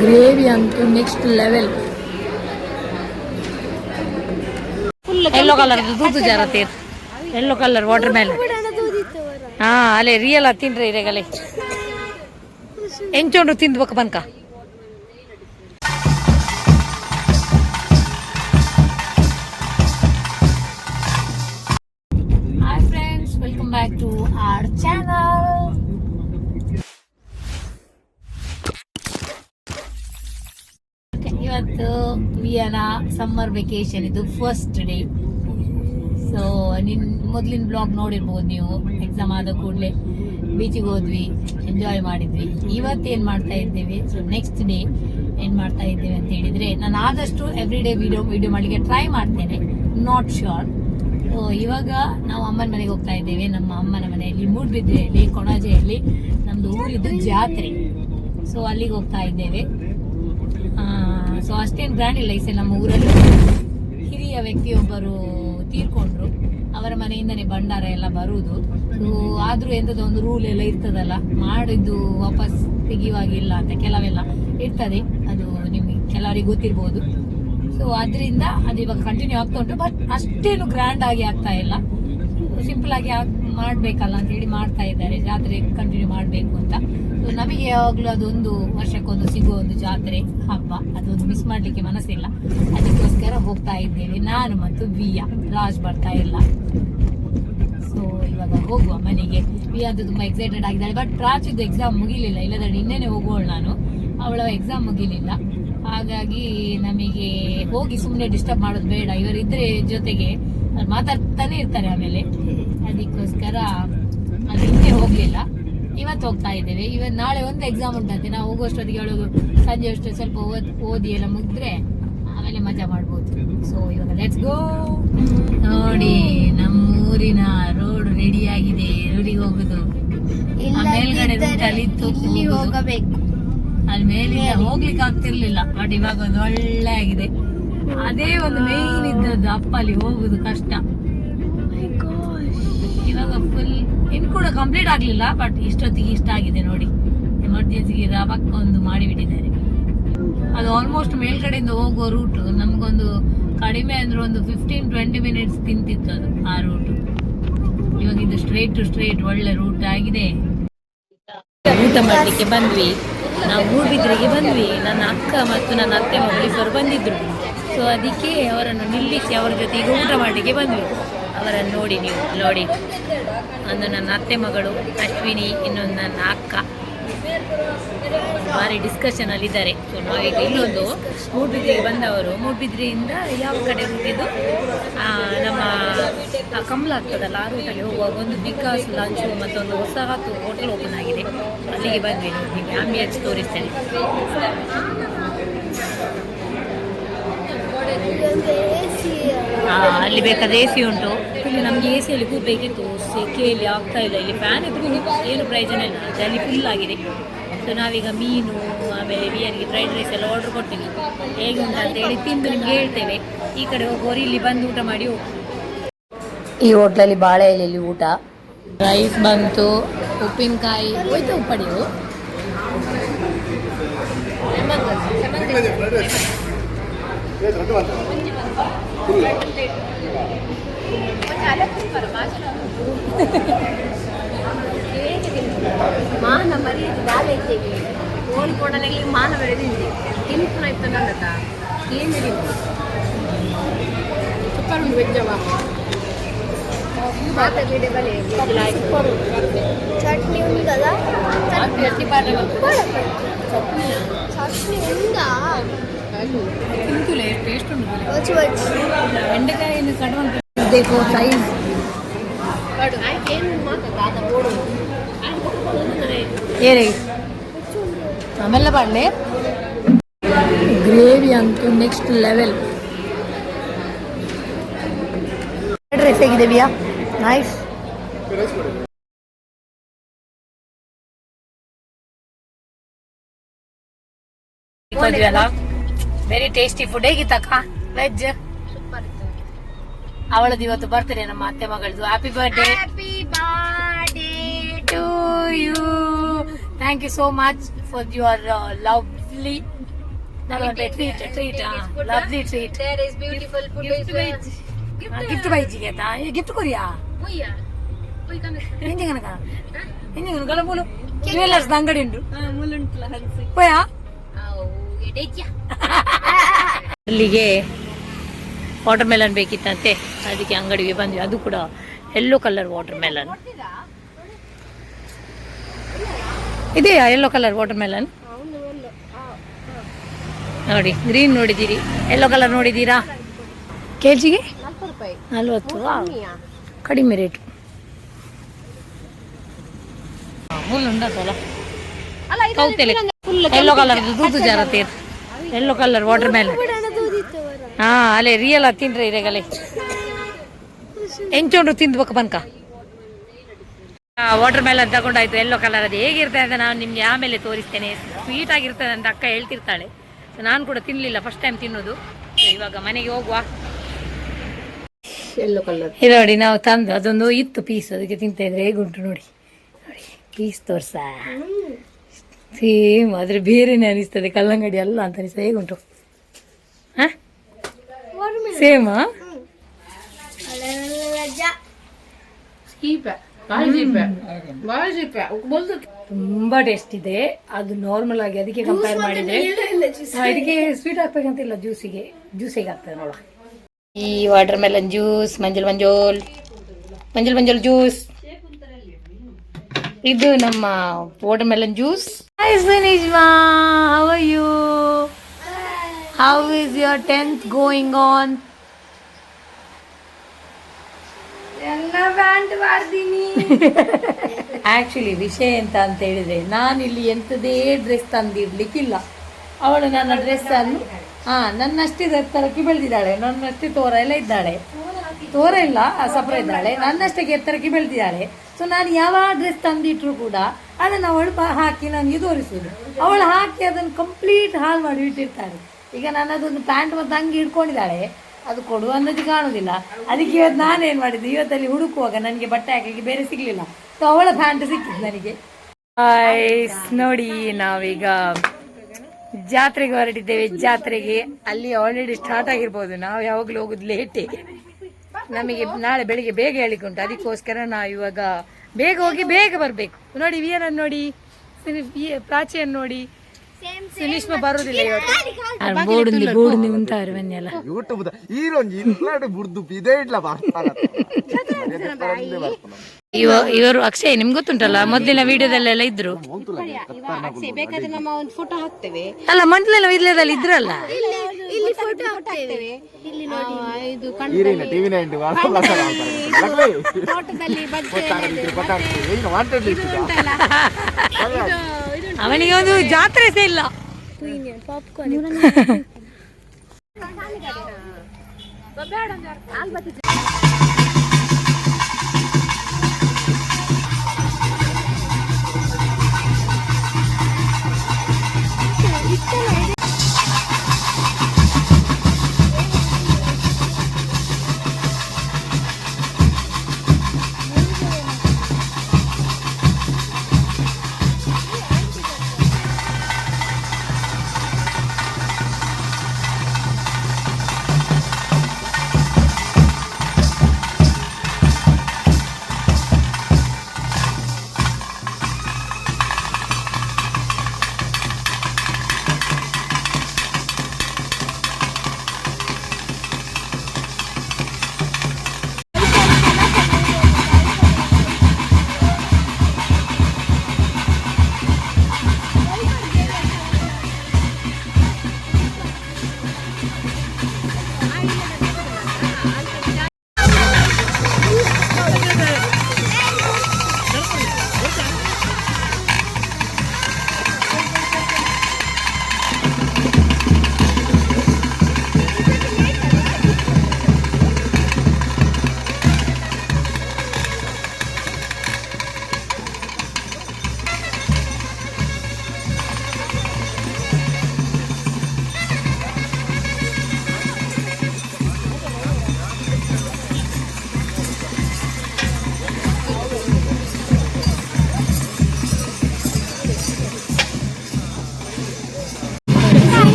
Gravy ಅಂತೂ next level. Yellow colour ದೂದು ಜಾರತ್ತೆ, ಯೆಲ್ಲೋ ಕಲರ್ ವಾಟರ್ ಮೆಲನ್. ಹಾ ಅಲ್ಲೇ ರಿಯಲ್ ತಿನ್ರಿ ಇರೇಗಲೆ ಎಂಚೋಂಡು ತಿಂದ್ಬೇಕು ಬನ್ಕ. Hi friends, welcome back to our channel. ಇವತ್ತು ವಿಯನ ಸಮ್ಮರ್ ವೆಕೇಶನ್, ಇದು ಫಸ್ಟ್ ಡೇ. ಸೊ ಮೊದಲಿನ ಬ್ಲಾಗ್ ನೋಡಿರ್ಬೋದು ನೀವು. ಎಕ್ಸಾಮ್ ಆದ ಕೂಡಲೇ ಬೀಚಿಗೆ ಹೋದ್ವಿ, ಎಂಜಾಯ್ ಮಾಡಿದ್ವಿ. ಇವತ್ತೇನು ಮಾಡ್ತಾ ಇದ್ದೇವೆ, ಸೊ ನೆಕ್ಸ್ಟ್ ಡೇ ಏನು ಮಾಡ್ತಾ ಇದ್ದೇವೆ ಅಂತ ಹೇಳಿದರೆ, ನಾನು ಆದಷ್ಟು ಎವ್ರಿ ಡೇ ವಿಡಿಯೋ ಮಾಡಲಿಕ್ಕೆ ಟ್ರೈ ಮಾಡ್ತೇನೆ, ನಾಟ್ ಶ್ಯೂರ್. ಸೊ ಇವಾಗ ನಾವು ಅಮ್ಮನ ಮನೆಗೆ ಹೋಗ್ತಾ ಇದ್ದೇವೆ. ನಮ್ಮ ಅಮ್ಮನ ಮನೆಯಲ್ಲಿ ಮೂಡ್ಬಿದ್ರೆಯಲ್ಲಿ, ಕೊಣಾಜೆಯಲ್ಲಿ ನಮ್ಮದು ಊರಿದ್ದು ಜಾತ್ರೆ. ಸೊ ಅಲ್ಲಿಗೆ ಹೋಗ್ತಾ ಇದ್ದೇವೆ. ಸೊ ಅಷ್ಟೇನು ಗ್ರ್ಯಾಂಡ್ ಇಲ್ಲ ಈ ಸಲ. ನಮ್ಮ ಊರಲ್ಲಿ ಹಿರಿಯ ವ್ಯಕ್ತಿಯೊಬ್ಬರು ತೀರ್ಕೊಂಡ್ರು, ಅವರ ಮನೆಯಿಂದನೇ ಭಂಡಾರ ಎಲ್ಲ ಬರುವುದು. ಸೊ ಆದ್ರೂ ಎಂಥದ್ದು ಒಂದು ರೂಲ್ ಎಲ್ಲ ಇರ್ತದಲ್ಲ, ಮಾಡಿದ್ದು ವಾಪಸ್ ತೆಗೆಯುವಾಗಿಲ್ಲ ಅಂತ ಕೆಲವೆಲ್ಲ ಇರ್ತದೆ, ಅದು ನಿಮಗೆ ಕೆಲವರಿಗೆ ಗೊತ್ತಿರ್ಬೋದು. ಸೊ ಅದರಿಂದ ಅದು ಇವಾಗ ಕಂಟಿನ್ಯೂ ಆಗ್ತಾ ಉಂಟು, ಬಟ್ ಅಷ್ಟೇನು ಗ್ರ್ಯಾಂಡ್ ಆಗಿ ಆಗ್ತಾ ಇಲ್ಲ. ಸಿಂಪಲ್ ಆಗಿ ಮಾಡ್ಬೇಕಲ್ಲ ಅಂತ ಹೇಳಿ ಮಾಡ್ತಾ ಇದ್ದಾರೆ, ಜಾತ್ರೆ ಕಂಟಿನ್ಯೂ ಮಾಡಬೇಕು ಅಂತ. ಸೊ ನಮಗೆ ಯಾವಾಗಲೂ ಅದೊಂದು ವರ್ಷಕ್ಕೊಂದು ಸಿಗುವ ಒಂದು ಜಾತ್ರೆ ಹಬ್ಬ, ಅದೊಂದು ಮಿಸ್ ಮಾಡ್ಲಿಕ್ಕೆ ಮನಸ್ಸಿಲ್ಲ. ಅದಕ್ಕೋಸ್ಕರ ಹೋಗ್ತಾ ಇದ್ದೇವೆ, ನಾನು ಮತ್ತು ವಿಯಾ. ರಾಜ್ ಬರ್ತಾ ಇಲ್ಲ. ಸೊ ಇವಾಗ ಹೋಗುವ ಮನೆಗೆ. ವಿಯಾ ಅದು ತುಂಬಾ ಎಕ್ಸೈಟೆಡ್ ಆಗಿದ್ದಾಳೆ, ಬಟ್ ರಾಜಿದ್ದು ಎಕ್ಸಾಮ್ ಮುಗಿಲಿಲ್ಲ, ಇಲ್ಲದ್ರೆ ಇನ್ನೇನೆ ಹೋಗುವಳು ನಾನು. ಅವಳ ಎಕ್ಸಾಮ್ ಮುಗಿಲಿಲ್ಲ, ಹಾಗಾಗಿ ನಮಗೆ ಹೋಗಿ ಸುಮ್ಮನೆ ಡಿಸ್ಟರ್ಬ್ ಮಾಡೋದು ಬೇಡ. ಇವರಿದ್ರೆ ಜೊತೆಗೆ ಮಾತಾಡ್ತಾನೆ ಇರ್ತಾರೆ ಆಮೇಲೆ, ಅದಕ್ಕೋಸ್ಕರ ಅದು ಹಿಂದೆ ಹೋಗ್ಲಿಲ್ಲ. ಇವತ್ತು ಹೋಗ್ತಾ ಇದ್ದೇವೆ. ಇವತ್ತು ನಾಳೆ ಒಂದು ಎಕ್ಸಾಮ್ ಉಂಟಂತೆ. ನಾವು ಹೋಗುವಷ್ಟೊತ್ತಿಗೆ ಹೇಳೋದು ಸಂಜೆ ಅಷ್ಟು ಸ್ವಲ್ಪ ಓದಿ ಎಲ್ಲ ಮುಗಿದ್ರೆ ಆಮೇಲೆ ಮಜಾ ಮಾಡ್ಬೋದು. ಸೊ ಇವಾಗ ಲೆಟ್ಸ್ ಗೋ. ನೋಡಿ ನಮ್ಮೂರಿನ ರೋಡ್ ರೆಡಿ ಆಗಿದೆ, ರೋಡಿಗೆ ಹೋಗುದು. ಮೇಲ್ಗಡೆ ರೂಟಲ್ಲಿತ್ತು ಹೋಗಬೇಕು, ಅಲ್ಲಿ ಮೇಲಿಂದ ಹೋಗ್ಲಿಕ್ಕೆ ಆಗ್ತಿರ್ಲಿಲ್ಲ, ಬಟ್ ಇವಾಗ ಒಂದು ಒಳ್ಳೆ ಆಗಿದೆ. ಅದೇ ಒಂದು ಮೇನ್ ಇದ್ದದ್ದು, ಅಪ್ಪಲ್ಲಿ ಹೋಗುದು ಕಷ್ಟ. ಇವಾಗ ಫುಲ್ ಇನ್ ಕೂಡ ಕಂಪ್ಲೀಟ್ ಆಗ್ಲಿಲ್ಲ, ಬಟ್ ಇಷ್ಟೊತ್ತಿಗೆ ಇಷ್ಟ ಆಗಿದೆ ನೋಡಿ. ಎಮರ್ಜೆನ್ಸಿಗೆ ರವಕ್ಕ ಒಂದು ಮಾಡಿಬಿಟ್ಟಿದ್ದಾರೆ. ಅದು ಆಲ್ಮೋಸ್ಟ್ ಮೇಲ್ಗಡೆಯಿಂದ ಹೋಗುವ ರೂಟ್ ನಮ್ಗೊಂದು ಕಡಿಮೆ ಅಂದ್ರೆ ಒಂದು 15-20 ಮಿನಿಟ್ಸ್ ತಿಂತಿತ್ತು ಅದು, ಆ ರೂಟ್. ಇವಾಗ ಇದು ಸ್ಟ್ರೇಟ್ ಟು ಸ್ಟ್ರೇಟ್ ಒಳ್ಳೆ ರೂಟ್ ಆಗಿದೆ. ಊಟ ಮಾಡ್ಲಿಕ್ಕೆ ಬಂದ್ವಿ, ನಾವು ಮೂಡ್ಬಿದ್ರಿಗೆ ಬಂದ್ವಿ. ನನ್ನ ಅಕ್ಕ ಮತ್ತು ನನ್ನ ಅತ್ತೆ ಮಗಳಿಬ್ಬರು ಬಂದಿದ್ರು. ಸೊ ಅದಕ್ಕೆ ಅವರನ್ನು ನಿಲ್ಲಿಸಿ ಅವರ ಜೊತೆಗೆ ಊಟ ಮಾಡಲಿಕ್ಕೆ ಬಂದ್ವಿ. ಅವರನ್ನು ನೋಡಿ ನೀವು ನೋಡಿ, ಒಂದು ನನ್ನ ಅತ್ತೆ ಮಗಳು ಅಶ್ವಿನಿ, ಇನ್ನೊಂದು ನನ್ನ ಅಕ್ಕ ಭಾರಿ ಡಿಸ್ಕಷನ್ ಅಲ್ಲಿದ್ದಾರೆ. ಸೊ ನಾವೀಗ ಇಲ್ಲೊಂದು ಮೂಡ್ಬಿದ್ರಿಗೆ ಬಂದವರು. ಮೂಡ್ಬಿದ್ರಿಯಿಂದ ಯಾವ ಕಡೆ ರೂಟಿದ್ದು, ನಮ್ಮ ಕಮಲ ಆಗ್ತದಲ್ಲ ಆ ರೂಟಲ್ಲಿ ಹೋಗುವಾಗ ಒಂದು ವಿಕಾಸ್ ಲಾಂಚು ಮತ್ತೊಂದು ಹೊಸ ಹೋಟೆಲ್ ಓಪನ್ ಆಗಿದೆ, ಅಲ್ಲಿಗೆ ಬಂದ್ವಿ. ನಿಮಗೆ ಆಂಬಿಯನ್ಸ್ ತೋರಿಸ್ತೇನೆ. ಅಲ್ಲಿ ಬೇಕಾದ ಎ ಸಿ ಉಂಟು. ಇಲ್ಲಿ ನಮಗೆ ಎ ಸಿಯಲ್ಲಿ ಕೂರ್ಬೇಕಿತ್ತು, ಸೆಕೆಯಲ್ಲಿ ಆಗ್ತಾ ಇಲ್ಲ. ಇಲ್ಲಿ ಫ್ಯಾನ್ ಇದ್ರು ಏನು ಪ್ರಯೋಜನ ಇಲ್ಲ, ಅಲ್ಲಿ ಫುಲ್ ಆಗಿದೆ. ಸೊ ನಾವೀಗ ಮೀನು ಆಮೇಲೆ ಬಿರಿಯಾನಿಗೆ ಫ್ರೈಡ್ ರೈಸ್ ಎಲ್ಲ ಆರ್ಡರ್ ಕೊಡ್ತೀವಿ. ಹೇಗೆ ಉಂಟು ಅಂತ ಹೇಳಿ ತಿಂದು ನಿಮ್ಗೆ ಹೇಳ್ತೇವೆ. ಈ ಕಡೆ ಹೋಗೋರು ಇಲ್ಲಿ ಬಂದು ಊಟ ಮಾಡಿ ಹೋಗಿ. ಈ ಹೋಟ್ಲಲ್ಲಿ ಬಾಳೆ ಎಲೆಯಲ್ಲಿ ಊಟ, ರೈಸ್ ಬಂತು, ಉಪ್ಪಿನಕಾಯಿ ಹೋಯ್ತು, ಉಪ್ಪಡಿಯು ಮಾನ ಮರಿಯದು ಬಾಳೆ ಇದ್ದೇವೆ, ಕೋಲ್ಕೋಡನಲ್ಲಿ ಮಾನ ಬೆಳೆದಿಂದೆ ತಿನ್ಪುನ ಇತ್ತು ನನ್ನದ ಏನು ಸೂಪರ್ ಉಂಟು ವೆಜ್ಜವ ಮಾತಾಡಿದೆ ಬಲೆ ಚಟ್ನಿ ಉಂಟಲ್ಲ, ಚಟ್ನಿ ಪಾರ್ಲೆ ಚಟ್ನಿ ಉಂಟಾ ತಿಂತುಲೆ ಟೇಸ್ಟ್ ಉಂಟು. ಬೆಂಡೆಕಾಯಿಯನ್ನು ಕಡಿಮೆ ಬೇಕು ಸೈಜ್ ಏರೇ ಆಮೇಲೆ ಬಾಡಲೆ. ಗ್ರೇವಿ ಅಂತೂ ನೆಕ್ಸ್ಟ್ ಲೆವೆಲ್. ಡ್ರೆಸ್ ಹೇಗಿದೆ ವಿಯಾ? ನೈಸ್. Very tasty food. ಹೇಗಿತ್ತಕ್ಕ ವೆಜ್? ಅವಳದ್ದು ಇವತ್ತು ಬರ್ತಾರೆ ನಮ್ಮ ಅತ್ತೆ ಮಗಳದು. Happy birthday to you. Thank you so much for your lovely treat lovely treat There is beautiful food. Gift ಬೈಜಿಗೆ ಗಿಫ್ಟ್ ಕೊರಿಯಾ ಎಂಜಿ ಕನಕ ಎಂಜಿ ಕನಕ ಮೂಲು ಜ್ಯುವೆಲ್ಲರ್ಸ್ ಅಂಗಡಿ ಉಂಟು ಪೋಯಾ ಅಲ್ಲಿಗೆ ವಾಟರ್ ಮೆಲನ್ ಬೇಕಿತ್ತಂತೆ, ಅದಕ್ಕೆ ಅಂಗಡಿಗೆ ಬಂದ್ವಿ. ಅದು ಕೂಡ ಯೆಲ್ಲೋ ಕಲರ್ ವಾಟರ್ ಮೆಲನ್ ಇದೆಯಾ? ಯೆಲ್ಲೋ ಕಲರ್ ವಾಟರ್ ಮೆಲನ್ ನೋಡಿ. ಗ್ರೀನ್ ನೋಡಿದ್ದೀರಿ, ಯೆಲ್ಲೋ ಕಲರ್ ನೋಡಿದ್ದೀರಾ? ಕೆಜಿಗೆ 40. ಕಡಿಮೆ ರೇಟು. ಯೆಲ್ಲೋ ಕಲರ್ ದೂದು ಜಾರತ್ತೆ. ಯೆಲ್ಲೋ ಕಲರ್ ವಾಟರ್ ಮೆಲನ್ ಹಾ ಅಲ್ಲೇ ರಿಯಲ್ ತಿನ್ರಿ ಇರೆಗಲೆ ಎಂಚೊಂಡು ತಿಂದ್ಬೇಕು ಬನ್ಕ. ವಾಟರ್ ಮೆಲನ್ ತಗೊಂಡಾಯ್ತು ಯೆಲ್ಲೋ ಕಲರ್. ಅದು ಹೇಗಿರ್ತದೆ ಅಂತ ನಾನು ನಿಮ್ಗೆ ಆಮೇಲೆ ತೋರಿಸ್ತೇನೆ. ಸ್ವೀಟ್ ಆಗಿರ್ತದೆ ಅಂತ ಅಕ್ಕ ಹೇಳ್ತಿರ್ತಾಳೆ. ನಾನು ಕೂಡ ತಿನ್ನಲಿಲ್ಲ, ಫಸ್ಟ್ ಟೈಮ್ ತಿನ್ನೋದು. ಇವಾಗ ಮನೆಗೆ ಹೋಗುವ. Yellow color. ಇದು ನೋಡಿ ನಾವು ತಂದು ಅದೊಂದು ಇತ್ತು ಪೀಸ್, ಅದಕ್ಕೆ ತಿಂತ ಇದ್ರೆ ಹೇಗುಂಟು ನೋಡಿ. ನೋಡಿ ಪೀಸ್ ತೋರ್ಸ ಸೇಮ್ ಆದ್ರೆ ಬೇರೆನೇ ಅನಿಸ್ತದೆ, ಕಲ್ಲಂಗಡಿ ಅಲ್ಲ ಅಂತ ಅನಿಸ್ತದೆ. ಹೇಗುಂಟು? ಸೇಮಾ? ತುಂಬಾ ಟೇಸ್ಟ್ ಇದೆ. ಅದು ನಾರ್ಮಲ್ ಆಗಿ ಅದಕ್ಕೆ ಕಂಪೇರ್ ಮಾಡಿದ್ರೆ ಇದಕ್ಕೆ ಸ್ವೀಟ್ ಹಾಕ್ಬೇಕಂತಿಲ್ಲ. ಜ್ಯೂಸಿಗೆ ಆಗ್ತದೆ ನೋಡ. ಈ ವಾಟರ್ ಮೆಲನ್ ಜ್ಯೂಸ್, ಮಂಜಲ್ ಜ್ಯೂಸ್. ಇದು ನಮ್ಮ water melon juice. Hi Sunishma, how are you? How is your 10th going on? Actually ವಿಷಯ ಎಂತ ಅಂತ ಹೇಳಿದ್ರೆ, ನಾನಿಲ್ಲಿ ಎಂಥದೇ ಡ್ರೆಸ್ ತಂದಿಡ್ಲಿಕ್ಕಿಲ್ಲ. ಅವಳು ನನ್ನ ಡ್ರೆಸ್ ಅನ್ನು ನನ್ನಷ್ಟೇ ಎತ್ತರಕ್ಕೆ ಬೆಳೆದಿದ್ದಾಳೆ, ನನ್ನಷ್ಟೇ ತೋರ ಎಲ್ಲ ಇದ್ದಾಳೆ. ತೋರ ಇಲ್ಲ ಸಪರ ಇದ್ದಾಳೆ, ನನ್ನಷ್ಟಕ್ಕೆ ಎತ್ತರಕ್ಕೆ ಬೆಳೆದಿದ್ದಾಳೆ. ಸೊ ನಾನು ಯಾವ ಡ್ರೆಸ್ ತಂದಿಟ್ರು ಕೂಡ ಅದನ್ನು ಅವಳು ಹಾಕಿ ನನಗೆ ತೋರಿಸುವುದು. ಅವಳು ಹಾಕಿ ಅದನ್ನು ಕಂಪ್ಲೀಟ್ ಹಾಳು ಮಾಡಿ ಇಟ್ಟಿರ್ತಾಳೆ. ಈಗ ನನ್ನದೊಂದು ಪ್ಯಾಂಟ್ ಮತ್ತು ಅಂಗಿ ಹಿಡ್ಕೊಂಡಿದ್ದಾಳೆ, ಅದು ಕೊಡುವ ಅನ್ನೋದು ಕಾಣುವುದಿಲ್ಲ. ಅದಕ್ಕೆ ಇವತ್ತು ನಾನೇನು ಮಾಡಿದ್ದು, ಇವತ್ತಲ್ಲಿ ಹುಡುಕುವಾಗ ನನಗೆ ಬಟ್ಟೆ ಹಾಕಲಿಕ್ಕೆ ಬೇರೆ ಸಿಗಲಿಲ್ಲ. ಸೊ ಅವಳ ಪ್ಯಾಂಟ್ ಸಿಕ್ಕಿದ್ದು ನನಗೆ. ನೋಡಿ ನಾವೀಗ ಜಾತ್ರೆಗೆ ಹೊರಟಿದ್ದೇವೆ. ಜಾತ್ರೆಗೆ ಅಲ್ಲಿ ಆಲ್ರೆಡಿ ಸ್ಟಾರ್ಟ್ ಆಗಿರ್ಬೋದು. ನಾವು ಯಾವಾಗಲೂ ಹೋಗೋದು ಲೇಟೇ. ನಮಗೆ ನಾಳೆ ಬೆಳಿಗ್ಗೆ ಬೇಗ ಹೇಳಿಕೆ ಉಂಟು. ಅದಕ್ಕೋಸ್ಕರ ನಾವು ಇವಾಗ ಬೇಗ ಹೋಗಿ ಬೇಗ ಬರಬೇಕು. ನೋಡಿ ವಿಯರನ್ನು ನೋಡಿ, ಪ್ರಾಚಿಯನ್ನು ನೋಡಿ. ಸುನೀಶ್ಮ ಬರುದಿಲ್ಲ ಇವತ್ತು. ಬೋರ್ಡ್ ಉಂಟಾರು ಬನ್ನಿಯಲ್ಲ. ಇವರು ಅಕ್ಷಯ್ ನಿಮ್ಗೆ ಗೊತ್ತುಂಟಲ್ಲ, ಮೊದಲಿನ ವಿಡಿಯೋದಲ್ಲೆಲ್ಲ ಇದ್ರು ಅಲ್ಲ. ಮೊದಲಿನ ವಿಡಿಯೋದಲ್ಲಿ ಇದ್ರಲ್ಲ. ಅವನಿಗೆ ಒಂದು ಜಾತ್ರೆ ಸಹ ಇಲ್ಲ.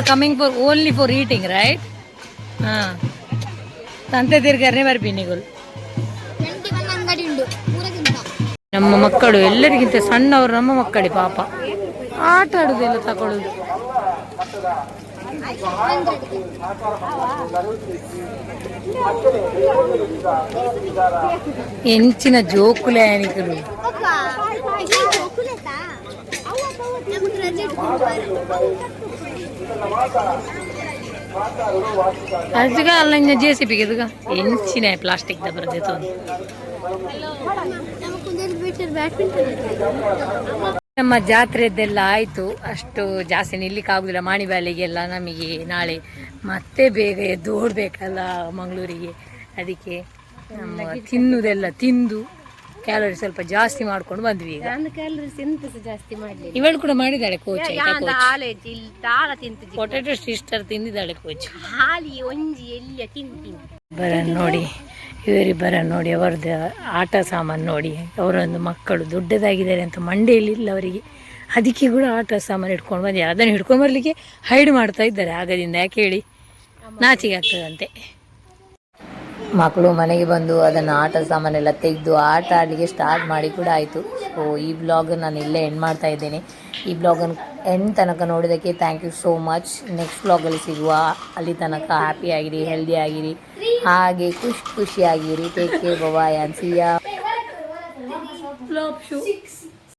Coming for only for eating right ಹಾಂ ಸಂತೆ ತಿರ್ಗಾರನೆ ಬರ್ಬೀನಿಗಳು ನಮ್ಮ ಮಕ್ಕಳು ಎಲ್ಲರಿಗಿಂತ ಸಣ್ಣವರು ನಮ್ಮ ಮಕ್ಕಳೇ ಪಾಪ ಆಟ ಆಡುದೆಲ್ಲ ತಗೊಳ್ಳೋದು ಎಂಚಿನ ಜೋಕುಲಾಯನಿಕರು ಅದ್ಗ ಅಲ್ಲ JCB ಗೆ ಎಂಚಿನ ಪ್ಲಾಸ್ಟಿಕ್ ದ ಬರ್ದಿತ್ತು ನಮ್ಮ ಜಾತ್ರೆದ್ದೆಲ್ಲ ಆಯಿತು. ಅಷ್ಟು ಜಾಸ್ತಿ ನಿಲ್ಲಿಕ್ಕೆ ಆಗುದಿಲ್ಲ. ಮಾಣಿಬ್ಯಾಲಿಗೆಲ್ಲ ನಮಗೆ ನಾಳೆ ಮತ್ತೆ ಬೇಗ ಎದ್ದು ಓಡಬೇಕಲ್ಲ ಮಂಗಳೂರಿಗೆ. ಅದಕ್ಕೆ ನಮ್ಮ ತಿನ್ನುವುದೆಲ್ಲ ತಿಂದು ಕ್ಯಾಲೋರಿ ಸ್ವಲ್ಪ ಜಾಸ್ತಿ ಮಾಡ್ಕೊಂಡು ಬಂದ್ವಿ. ಈಗ ಇವಳು ಕೂಡ ಮಾಡಿದ್ದಾಳೆ ಕೋಚ್. ಪೊಟೆಟೊ ಸಿಸ್ಟರ್ ತಿಂದಿದ್ದಾಳೆ ಕೋಚ್. ಬರನ್ ನೋಡಿ, ಇವರಿಬ್ಬರನ್ನು ನೋಡಿ, ಅವರದ್ದು ಆಟ ಸಾಮಾನು ನೋಡಿ. ಅವರೊಂದು ಮಕ್ಕಳು ದೊಡ್ಡದಾಗಿದ್ದಾರೆ ಅಂತ ಮಂಡೆಯಲ್ಲಿ ಇಲ್ಲ ಅವರಿಗೆ, ಅದಕ್ಕೆ ಕೂಡ ಆಟ ಸಾಮಾನು ಹಿಡ್ಕೊಂಡು ಬಂದಿದ್ದಾರೆ. ಅದನ್ನು ಹಿಡ್ಕೊಂಡು ಬರಲಿಕ್ಕೆ ಹೈಡ್ ಮಾಡ್ತಾ ಇದ್ದಾರೆ ಆಗದಿಂದ. ಯಾಕೆ ಹೇಳಿ, ನಾಚಿಗೆ ಆಗ್ತದಂತೆ. ಮಕ್ಕಳು ಮನೆಗೆ ಬಂದು ಅದನ್ನು ಆಟ ಸಾಮಾನೆಲ್ಲ ತೆಗೆದು ಆಟ ಆಡಲಿಕ್ಕೆ ಸ್ಟಾರ್ಟ್ ಮಾಡಿ ಕೂಡ ಆಯಿತು. ಸೊ ಈ ಬ್ಲಾಗ್ ನಾನು ಇಲ್ಲೇ ಎಂಡ್ ಮಾಡ್ತಾ ಇದ್ದೇನೆ. ಈ ಬ್ಲಾಗನ್ನು ಎಂಡ್ ತನಕ ನೋಡಿದ್ದಕ್ಕೆ thank you so much. Next ಬ್ಲಾಗಲ್ಲಿ ಸಿಗುವ. ಅಲ್ಲಿ ತನಕ ಹ್ಯಾಪಿ ಆಗಿರಿ, ಹೆಲ್ದಿ ಆಗಿರಿ, ಹಾಗೆ ಖುಷಿಯಾಗಿರಿ. Take care, bye, and see you.